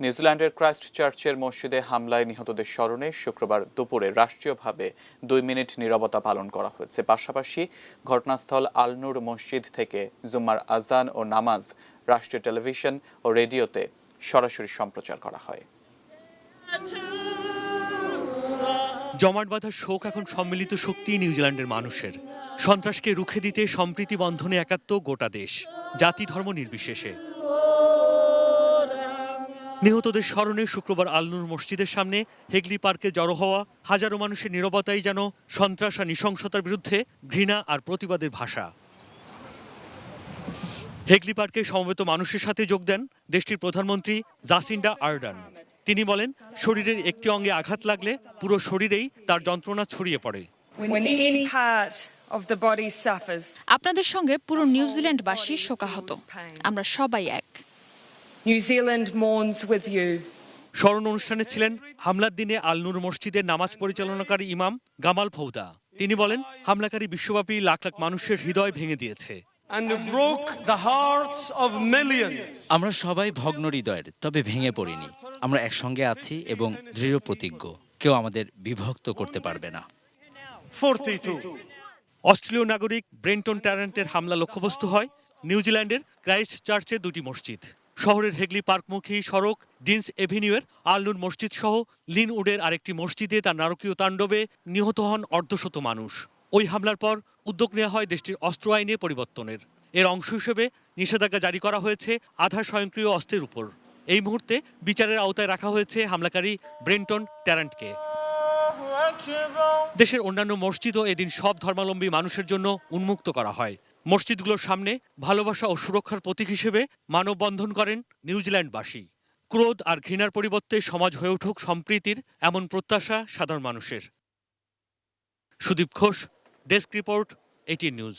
নিউজিল্যান্ডের ক্রাইস্ট চার্চের মসজিদে হামলায় নিহতদের স্মরণে শুক্রবার দুপুরে রাষ্ট্রীয়ভাবে 2 মিনিট নীরবতা পালন করা হয়েছে। পাশাপাশি ঘটনাস্থল আল নূর মসজিদ থেকে জুম্মার আজান ও নামাজ রাষ্ট্রীয় টেলিভিশন ও রেডিওতে সরাসরি সম্প্রচার করা হয়। জমাট বাঁধা শোক এখন সম্মিলিত শক্তি নিউজিল্যান্ডের মানুষের। সন্ত্রাসকে রুখে দিতে সম্প্রীতি বন্ধনে একাত্ম গোটা দেশ, জাতি ধর্ম নির্বিশেষে। নিহতদের স্মরণে শুক্রবার আল নূর মসজিদের সামনে হেগলি পার্কে জড়ো হওয়া হাজারো মানুষের নীরবতাই যেন সন্ত্রাস আর নৃশংসতার বিরুদ্ধে ঘৃণা আর প্রতিবাদের ভাষা। হেগলি পার্কে সমবেত মানুষের সাথে যোগ দেন দেশটির প্রধানমন্ত্রী জাসিন্ডা আর্ডার্ন। তিনি বলেন, শরীরের একটি অঙ্গে আঘাত লাগলে পুরো শরীরেই তার যন্ত্রণা ছড়িয়ে পড়ে। আপনাদের সঙ্গে পুরো নিউজিল্যান্ডবাসী শোকাহত। আমরা সবাই এক। স্মরণ অনুষ্ঠানে ছিলেন হামলার দিনে আল নূর মসজিদের নামাজ পরিচালনাকারী ইমাম গামাল ফৌদা। তিনি বলেন, হামলাকারী বিশ্বব্যাপী লাখ লাখ মানুষের হৃদয় ভেঙে দিয়েছে। আমরা সবাই ভগ্ন হৃদয়ের, তবে ভেঙে পড়িনি। আমরা একসঙ্গে আছি এবং দৃঢ় প্রতিজ্ঞ, কেউ আমাদের বিভক্ত করতে পারবে না। অস্ট্রেলীয় নাগরিক ব্রেন্টন ট্যারেন্টের হামলা লক্ষ্যবস্তু হয় নিউজিল্যান্ডের ক্রাইস্ট চার্চের দুটি মসজিদ। শহরের হেগলি পার্কমুখী সড়ক ডিন্স এভিনিউয়ের আল নূর মসজিদ সহ লিনউডের আরেকটি মসজিদে তার নারকীয় তাণ্ডবে নিহত হন অর্ধশত মানুষ। ওই হামলার পর উদ্যোগ নেওয়া হয় দেশটির অস্ত্র আইনে পরিবর্তনের। এর অংশ হিসেবে নিষেধাজ্ঞা জারি করা হয়েছে আধা স্বয়ংক্রিয় অস্ত্রের উপর। এই মুহূর্তে বিচারের আওতায় রাখা হয়েছে হামলাকারী ব্রেন্টন ট্যারেন্টকে। দেশের অন্যান্য মসজিদও এদিন সব ধর্মাবলম্বী মানুষের জন্য উন্মুক্ত করা হয়। মসজিদগুলোর সামনে ভালোবাসা ও সুরক্ষার প্রতীক হিসেবে মানববন্ধন করেন নিউজিল্যান্ডবাসী। ক্রোধ আর ঘৃণার পরিবর্তে সমাজ হয়ে উঠুক সম্প্রীতির, এমন প্রত্যাশা সাধারণ মানুষের। Sudip Ghosh, desk report, ATN news.